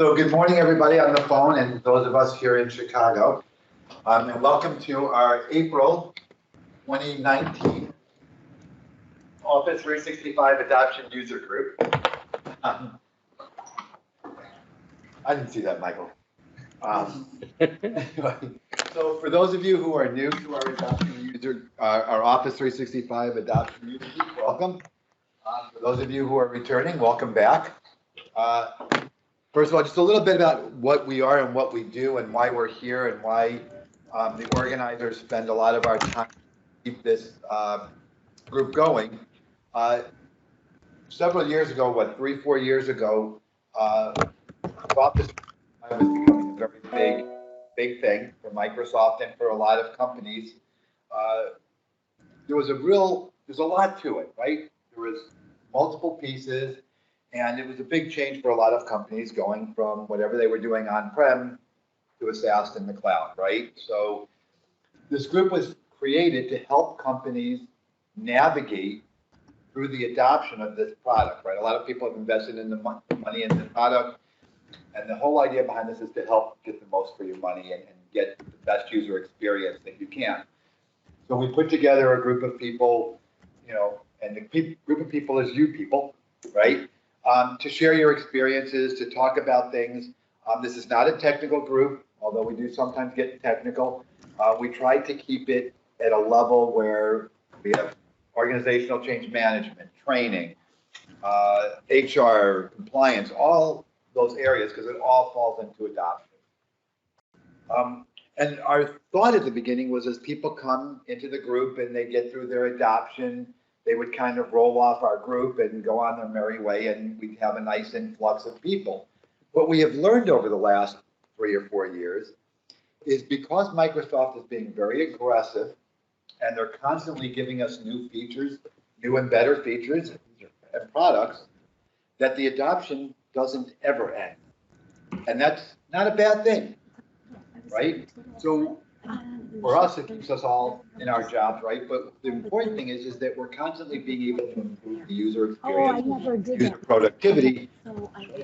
So good morning, everybody on the phone and those of us here in Chicago. And welcome to our April 2019 Office 365 Adoption User Group. I didn't see that, Michael. Anyway, so for those of you who are new to our our Office 365 Adoption User Group, welcome. For those of you who are returning, welcome back. First of all, just a little bit about what we are and what we do and why we're here and why the organizers spend a lot of our time to keep this group going. Several years ago, 3-4 years ago, Office was becoming a very big thing for Microsoft and for a lot of companies. There's a lot to it, right? There was multiple pieces. And it was a big change for a lot of companies going from whatever they were doing on-prem to a SaaS in the cloud, right? So this group was created to help companies navigate through the adoption of this product, right? A lot of people have invested in the money in the product, and the whole idea behind this is to help get the most for your money and get the best user experience that you can. So we put together a group of people, and the group of people is you people, right? To share your experiences, to talk about things. This is not a technical group, although we do sometimes get technical. We try to keep it at a level where we have organizational change management, training, HR, compliance, all those areas, because it all falls into adoption. And our thought at the beginning was as people come into the group and they get through their adoption, they would kind of roll off our group and go on their merry way, and we'd have a nice influx of people. What we have learned over the last 3 or 4 years is because Microsoft is being very aggressive and they're constantly giving us new features, new and better features and products, that the adoption doesn't ever end. And that's not a bad thing, right? So for us, it keeps us all in our jobs, right? But the important thing is that we're constantly being able to improve the user experience, user productivity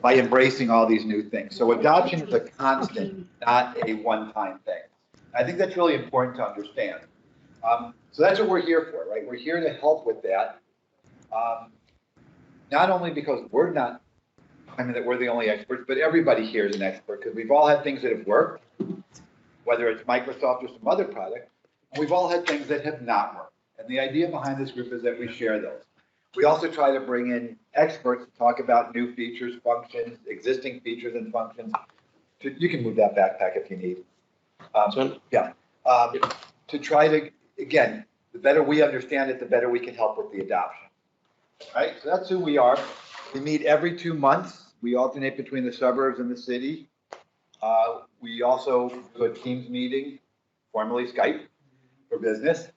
by embracing all these new things. So adoption is a constant, not a one-time thing. I think that's really important to understand. So that's what we're here for, right? We're here to help with that. Not only because we're not, that we're the only experts, but everybody here is an expert because we've all had things that have worked, whether it's Microsoft or some other product, and we've all had things that have not worked. And the idea behind this group is that we share those. We also try to bring in experts to talk about new features, functions, existing features and functions. You can move that backpack if you need. To try to, again, the better we understand it, the better we can help with the adoption. All right, so that's who we are. We meet every 2 months. We alternate between the suburbs and the city. We also do a Teams meeting, formerly Skype for business,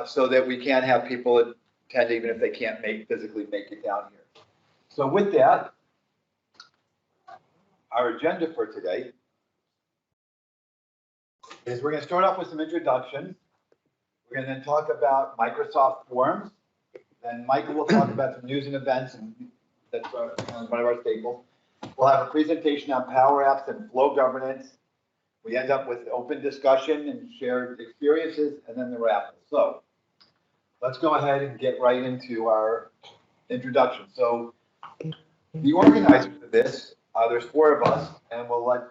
so that we can have people attend even if they can't physically make it down here. So with that, our agenda for today is we're going to start off with some introductions. We're going to then talk about Microsoft Forms. Then Michael will talk about some news and events, and that's one of our staples. We'll have a presentation on Power Apps and Flow Governance. We end up with open discussion and shared experiences, and then the wrap. So let's go ahead and get right into our introduction. So the organizers of this, there's 4 of us, and we'll let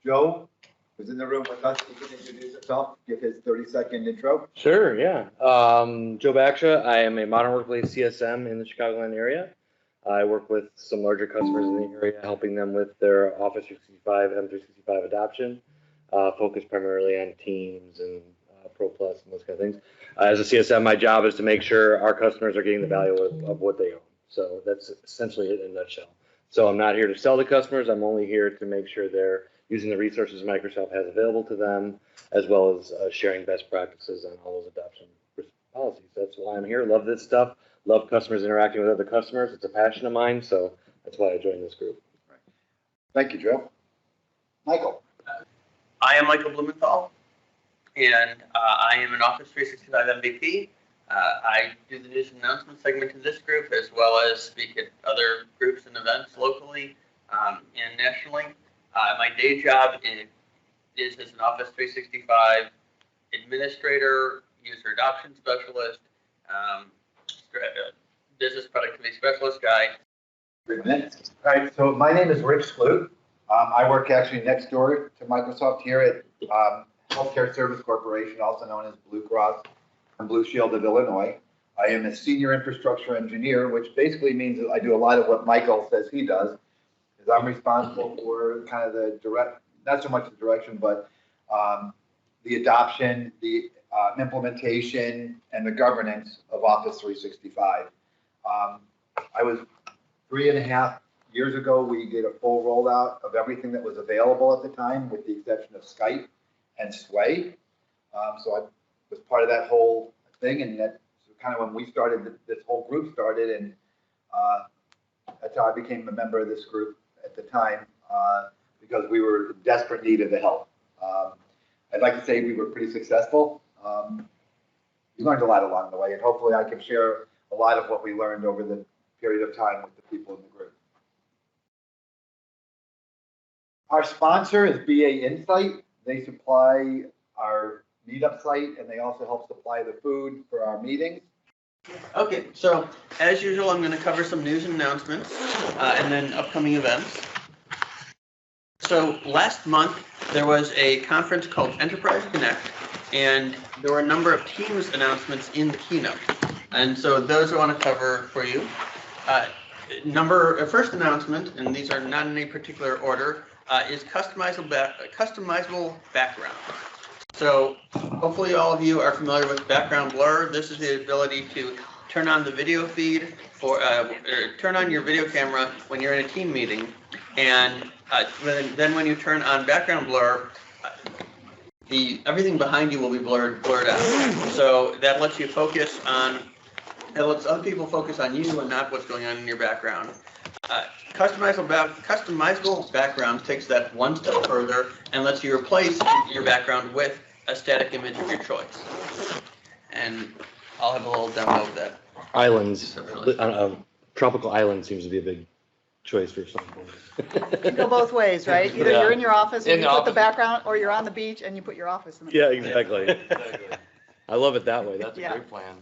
Joe, who's in the room with us, he can introduce himself, give his 30-second intro. Sure, yeah. Joe Baksha. I am a Modern Workplace CSM in the Chicagoland area. I work with some larger customers in the area, helping them with their Office 365, M365 adoption, focused primarily on Teams and Pro Plus and those kind of things. As a CSM, my job is to make sure our customers are getting the value of what they own. So that's essentially it in a nutshell. So I'm not here to sell to customers. I'm only here to make sure they're using the resources Microsoft has available to them, as well as sharing best practices on all those adoption policies. That's why I'm here. Love this stuff. Love customers interacting with other customers. It's a passion of mine, so that's why I joined this group. Right. Thank you, Joe. Michael. I am Michael Blumenthal, and I am an Office 365 MVP. I do the news and announcement segment in this group, as well as speak at other groups and events locally. and nationally. My day job is as an Office 365 administrator, user adoption specialist, business productivity specialist guy. 3 minutes. All right, so my name is Rich Sloot. I work actually next door to Microsoft here at Healthcare Service Corporation, also known as Blue Cross and Blue Shield of Illinois. I am a senior infrastructure engineer, which basically means that I do a lot of what Michael says he does. Is I'm responsible for kind of the direct, not so much the direction, but the adoption, the implementation, and the governance of Office 365. I was 3.5 years ago, we did a full rollout of everything that was available at the time, with the exception of Skype and Sway. So I was part of that whole thing, and that's kind of when we started, this whole group started, and that's how I became a member of this group at the time, because we were in desperate need of the help. I'd like to say we were pretty successful. We learned a lot along the way, and hopefully I can share a lot of what we learned over the period of time with the people in the group. Our sponsor is BA Insight. They supply our meetup site, and they also help supply the food for our meetings. Okay, so as usual, I'm going to cover some news and announcements and then upcoming events. So last month, there was a conference called Enterprise Connect, and there were a number of Teams announcements in the keynote. And so those I want to cover for you. First announcement, and these are not in any particular order, is customizable background. So hopefully all of you are familiar with background blur. This is the ability to turn on the video feed or turn on your video camera when you're in a team meeting, and then when you turn on background blur, everything behind you will be blurred out. So that lets you focus on. It lets other people focus on you and not what's going on in your background. Customizable background takes that one step further and lets you replace your background with a static image of your choice. And I'll have a little demo of that. Islands, tropical island seems to be a big choice for some people. It can go both ways, right? Either Yeah. you're in your office and In you the put the office. background, or you're on the beach and you put your office in the. Yeah, exactly. I love it that way. That's a Yeah. great plan.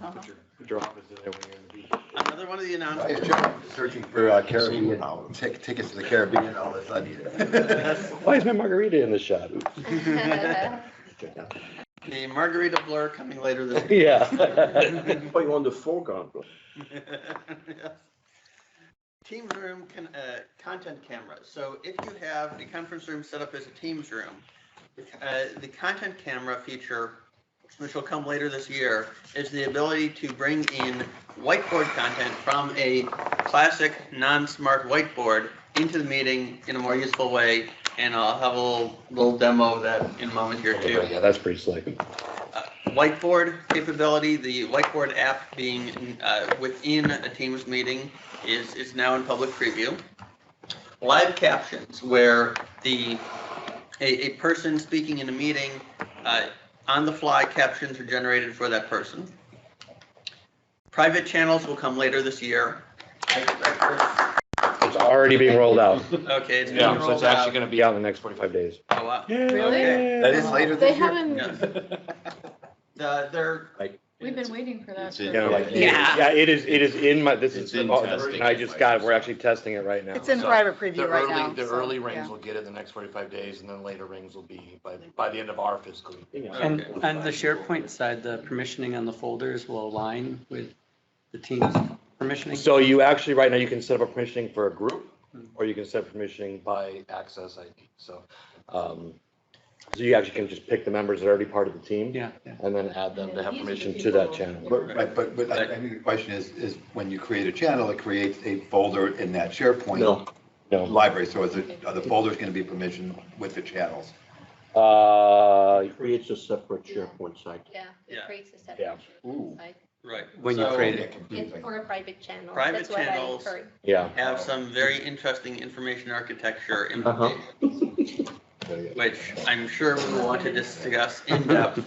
Put your office in there when you're in the beach. Another one of the announcements. Searching for Caribbean tickets to the Caribbean all of a sudden. Why is my margarita in the shot? The margarita blur coming later this year. Yeah. Put you on the foreground. Yes. Teams room content cameras. So if you have a conference room set up as a Teams room, the content camera feature, which will come later this year, is the ability to bring in whiteboard content from a classic non-smart whiteboard into the meeting in a more useful way. And I'll have a little demo of that in a moment here too. Yeah, that's pretty slick. Whiteboard capability, the whiteboard app being within a Teams meeting is now in public preview. Live captions, where a person speaking in a meeting, on the fly captions are generated for that person. Private channels will come later this year. It's already being rolled out. Okay, it's being Yeah, so rolled it's actually out. going to be out in the next 45 days. Oh, wow. Really? That is later They this year. haven't, Yes. They're we've been waiting for that. It's in- for- Yeah, it is in my, this It's is in the testing. version I just got. We're actually testing it right now. It's in So private preview right now. The so, early rings yeah. will get it in the next 45 days, and then later rings will be by the end of our fiscal year. And Okay. on the SharePoint side, the permissioning on the folders will align with the team's permissioning? So you actually, right now, you can set up a permissioning for a group, or you can set permissioning by access ID. So, so you actually can just pick the members that are already part of the team. Yeah. And then add them to have permission to that channel. But I think the question is when you create a channel, it creates a folder in that SharePoint No. library. So are the folders going to be permissioned with the channels? It creates a separate SharePoint site. Yeah, Yeah. it creates a Yeah. separate site. right. When you So create Get it. It's confusing. for a private channel. Private That's what I channels. heard. Yeah. have some very interesting information architecture implications, which I'm sure we will want to discuss in depth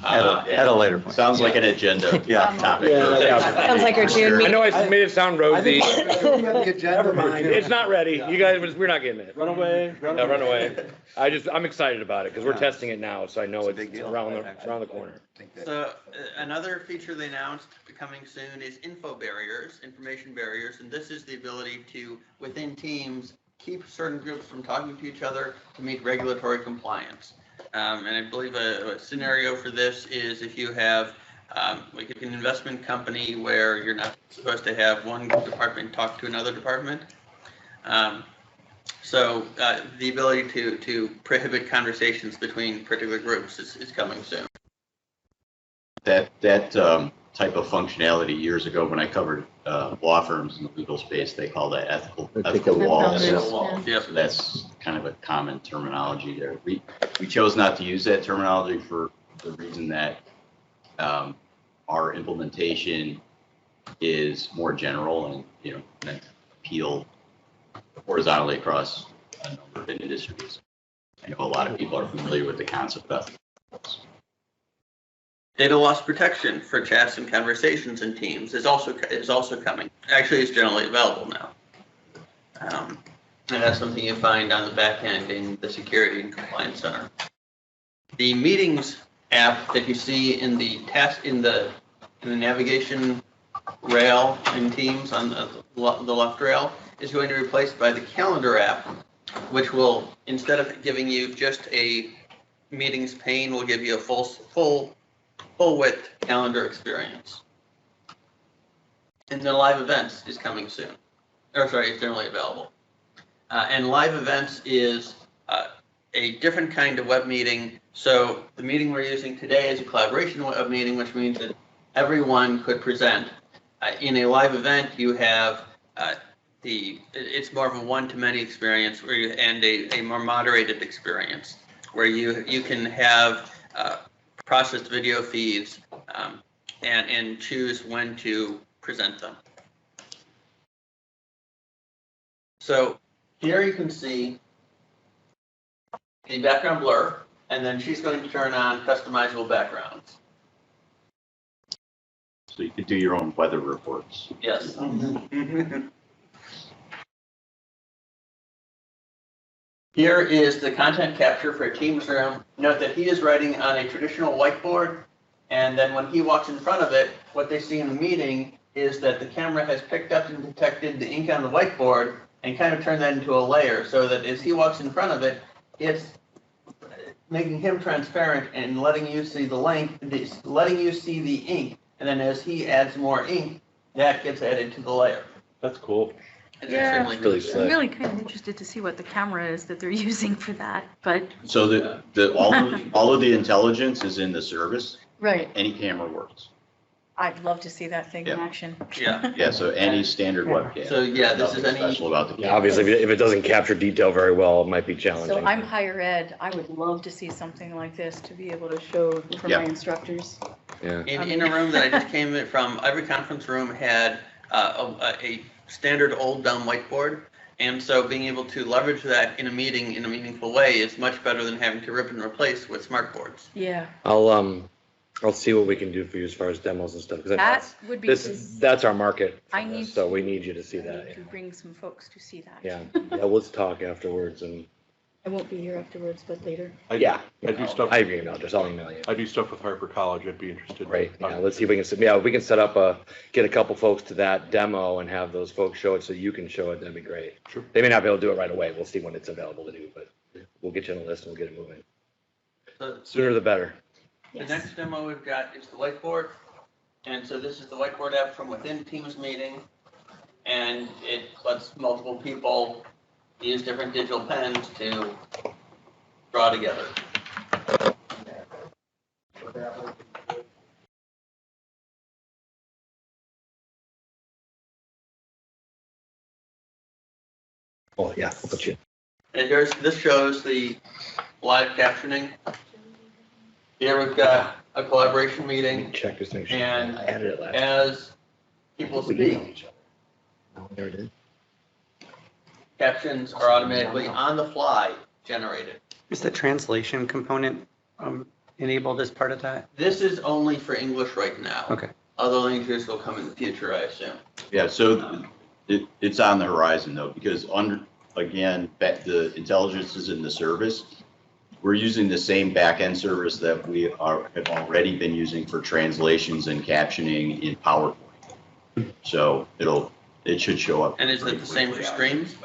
At a later point. Sounds like an agenda topic. Sounds like our June I know I made it sound rosy. Never mind. It's not ready. You guys, we're not getting it. Run away. Yeah, run away. I'm excited about it because we're Yeah. testing it now, so I know It's a it's big deal. around the corner. So another feature they announced coming soon is info barriers, information barriers, and this is the ability to, within teams, keep certain groups from talking to each other to meet regulatory compliance. And I believe a scenario for this is if you have like an investment company where you're not supposed to have one department talk to another department. So the ability to prohibit conversations between particular groups is coming soon. That type of functionality years ago when I covered law firms in the legal space, they call that ethical walls. Ethical walls, yep. So that's kind of a common terminology there. We chose not to use that terminology for the reason that our implementation is more general and meant to appeal horizontally across a number of industries. I know a lot of people are familiar with the concept of ethical walls. Data loss protection for chats and conversations in Teams is also coming. Actually, it's generally available now. And that's something you find on the back end in the Security and Compliance Center. The Meetings app that you see in the navigation rail in Teams on the left rail is going to be replaced by the Calendar app, which will, instead of giving you just a meetings pane, will give you a full width calendar experience. And then live events is coming soon. It's generally available. And live events is a different kind of web meeting. So the meeting we're using today is a collaboration web meeting, which means that everyone could present. In a live event, you have it's more of a one-to-many experience and a more moderated experience where you can have processed video feeds and choose when to present them. So here you can see the background blur, and then she's going to turn on customizable backgrounds. So you could do your own weather reports. Yes. Here is the content capture for a Teams room. Note that he is writing on a traditional whiteboard, and then when he walks in front of it, what they see in the meeting is that the camera has picked up and detected the ink on the whiteboard and kind of turned that into a layer so that as he walks in front of it, it's making him transparent and letting you see the letting you see the ink. And then as he adds more ink, that gets added to the layer. That's cool. It's Yeah. extremely Really good. slick. I'm really kind of interested to see what the camera is that they're using for that, but. So all of the intelligence is in the service. Right. Any camera works. I'd love to see that thing in Yeah. action. Yeah. Yeah, so any standard webcam. So yeah, this is Nothing any. special about the Yeah, camera. obviously, if it doesn't capture detail very well, it might be challenging. So I'm higher ed. I would love to see something like this to be able to show for Yeah. my instructors. Yeah. In a room that I just came in from, every conference room had a standard old dumb whiteboard. And so being able to leverage that in a meeting in a meaningful way is much better than having to rip and replace with smart boards. Yeah, I'll see what we can do for you as far as demos and stuff. 'Cause that would be, that's our market. for I this, need So to- we need you to see I that. need to bring some folks to see that. Yeah. Yeah, let's talk afterwards and, I won't be here afterwards, but later. yeah. I do stuff. I have your email address. I'll email you. I do stuff with Harper College. I'd be interested. Great. Yeah, let's see if we can, we can set up get a couple folks to that demo and have those folks show it so you can show it. That'd be great. Sure. They may not be able to do it right away. We'll see when it's available to do, but we'll get you on the list and we'll get it moving. So Sooner the better. the Yes. next demo we've got is the whiteboard. And so this is the whiteboard app from within Teams meeting. And it lets multiple people use different digital pens to draw together. Oh, yeah, I'll put you. And this shows the live captioning. Here we've got a collaboration meeting. Check this thing. And I added it last. as people We email speak, each other. Oh, there it is. captions are automatically on the fly generated. Is the translation component enabled as part of that? This is only for English right now. Okay. Other languages will come in the future, I assume. Yeah, so it's on the horizon though, because again, the intelligence is in the service. We're using the same back-end service that we have already been using for translations and captioning in PowerPoint. So it should show up. And is it the same for streams?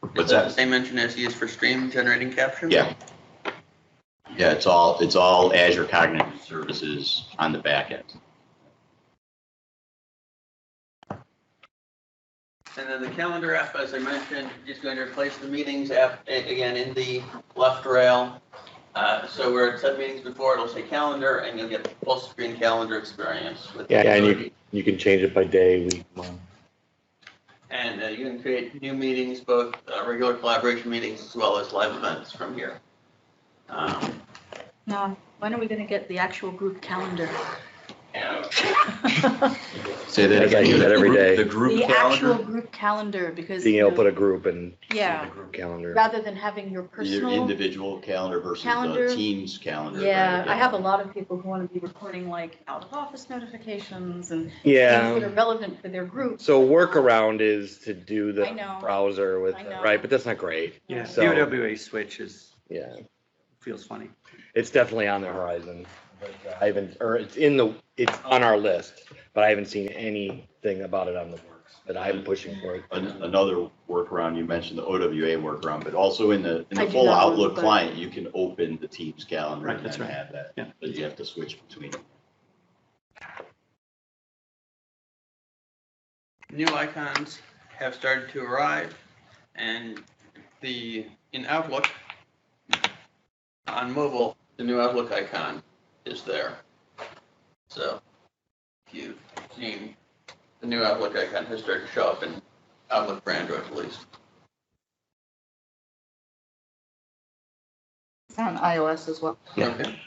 What's Is that the that? same engine as used for stream generating captions? Yeah. Yeah, it's all Azure Cognitive Services on the back end. And then the calendar app, as I mentioned, is going to replace the meetings app, again, in the left rail. So where it said meetings before, it'll say calendar, and you'll get the full screen calendar experience. With Yeah, the and ability. you can change it by day, week, month. And you can create new meetings, both regular collaboration meetings as well as live events from here. Now, when are we gonna get the actual group calendar? Say that I gotta do that every day. The group The actual calendar, group calendar, because, Being you able to put know, a group and yeah, the group calendar. rather than having your your personal. individual calendar versus Calendar. the team's calendar. Yeah, right? I have a lot of people who want to be recording like out of office notifications and things Yeah. that are relevant for their group. So workaround is to do the I know. browser with, I know. right, but that's not great. Yeah, So- UWA switch Yeah, feels funny. it's definitely on the horizon. But I haven't, or it's on our list, but I haven't seen anything about it on the works, but I'm pushing for it. Another workaround, you mentioned the OWA workaround, but also in the I do full that one, Outlook but- client, you can open the Teams calendar Right, and that's then right. have that. Yeah. But you have to switch between them. New icons have started to arrive, and in Outlook, on mobile, the new Outlook icon is there. So if you've seen, the new Outlook icon has started to show up in Outlook for Android at least. It's on iOS as well. Yeah. Okay.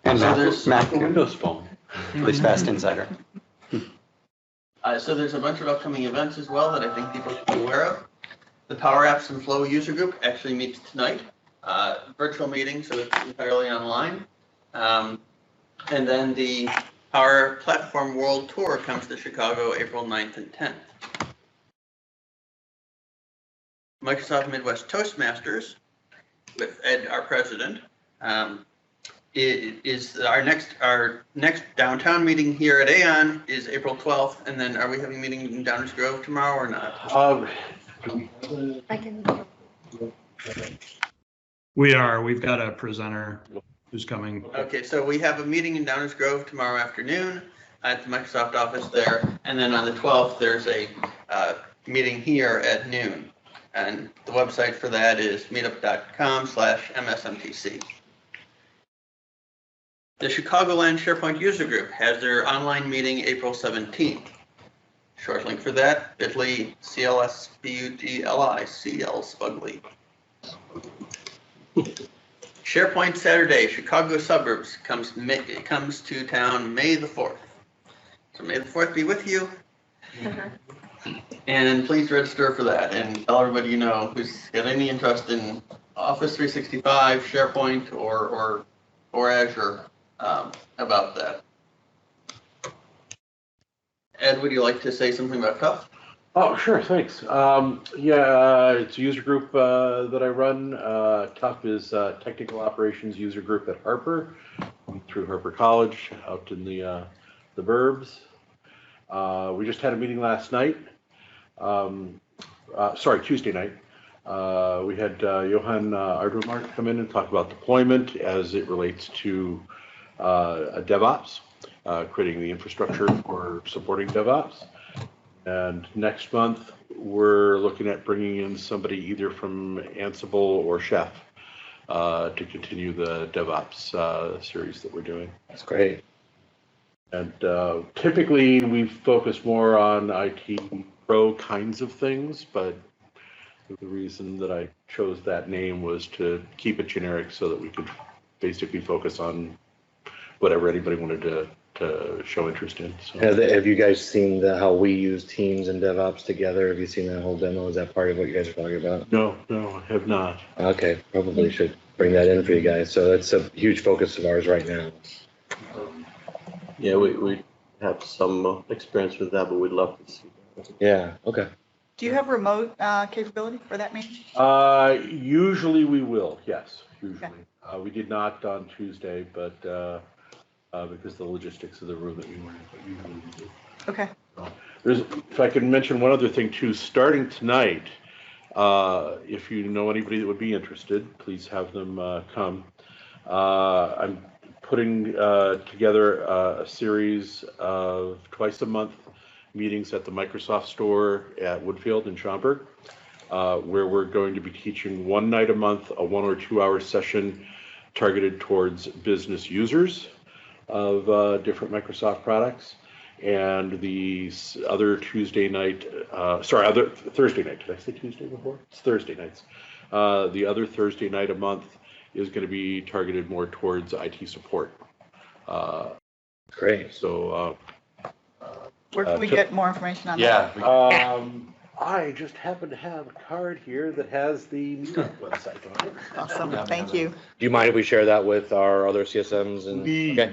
And So Mac, there's- Mac, Windows Phone. at least Fast Insider. So there's a bunch of upcoming events as well that I think people should be aware of. The Power Apps and Flow user group actually meets tonight. Virtual meeting, so it's entirely online. And then the Power Platform World Tour comes to Chicago April 9th and 10th. Microsoft Midwest Toastmasters with Ed, our president, is our next downtown meeting here at Aon is April 12th, and then are we having a meeting in Downers Grove tomorrow or not? I can. We've got a presenter who's coming. Okay, so we have a meeting in Downers Grove tomorrow afternoon at the Microsoft office there, and then on the 12th, there's a meeting here at noon. And the website for that is meetup.com/MSMTC. The Chicagoland SharePoint user group has their online meeting April 17th. Short link for that, bit.ly/CLSBUGLI, CL Spugly. SharePoint Saturday, Chicago suburbs comes to town May the 4th. So May the 4th be with you. And please register for that and tell everybody you know who's got any interest in Office 365, SharePoint, or Azure about that. Ed, would you like to say something about Cuff? Oh, sure, thanks. It's a user group that I run. TUF is Technical Operations User Group at Harper, through Harper College, out in the burbs. We just had a meeting last night. Tuesday night. We had Johan Ardemart come in and talk about deployment as it relates to DevOps, creating the infrastructure for supporting DevOps. And next month, we're looking at bringing in somebody either from Ansible or Chef to continue the DevOps series that we're doing. That's great. And typically, we focus more on IT pro kinds of things, but the reason that I chose that name was to keep it generic so that we could basically focus on whatever anybody wanted to show interest in. So. Have you guys seen how we use Teams and DevOps together? Have you seen that whole demo? Is that part of what you guys are talking about? No, I have not. Okay, probably should bring that in for you guys. So it's a huge focus of ours right now. Yeah, we have some experience with that, but we'd love to see that. Yeah, okay. Do you have remote capability for that meeting? Usually we will, yes, usually. We did not on Tuesday, but because of the logistics of the room that we were in, but usually we do. Okay. If I can mention one other thing too, starting tonight, if you know anybody that would be interested, please have them come. I'm putting together a series of twice a month meetings at the Microsoft store at Woodfield in Schaumburg, where we're going to be teaching one night a month, a 1 or 2 hour session targeted towards business users of different Microsoft products. And the other Thursday night, did I say Tuesday before? It's Thursday nights. The other Thursday night a month is going to be targeted more towards IT support. Great. So, Where can we get more information on that? yeah. I just happen to have a card here that has the meetup website on it. Awesome, thank you. Do you mind if we share that with our other CSMs? And okay.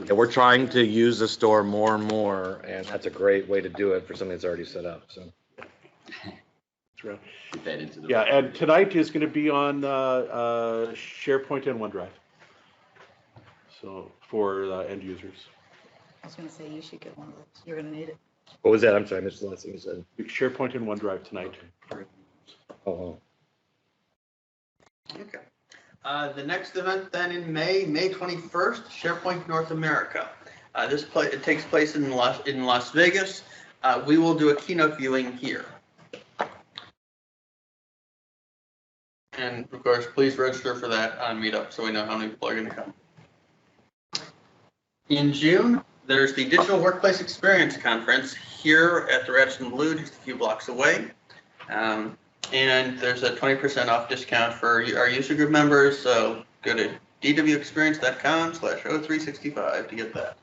Yeah, we're trying to use the store more and more, and that's a great way to do it for something that's already set up. So. Get that into the. Yeah, and tonight is going to be on SharePoint and OneDrive. So for end users. I was gonna say you should get one of those. You're gonna need it. What was that? I'm sorry, I missed the last thing you said. SharePoint and OneDrive tonight. Oh. Okay. The next event then in May 21st, SharePoint North America. It takes place in Las Vegas. We will do a keynote viewing here. And of course, please register for that on Meetup so we know how many people are going to come. In June, there's the Digital Workplace Experience Conference here at the Radisson Blue, just a few blocks away. And there's a 20% off discount for our user group members, so go to dwexperience.com/O365 to get that.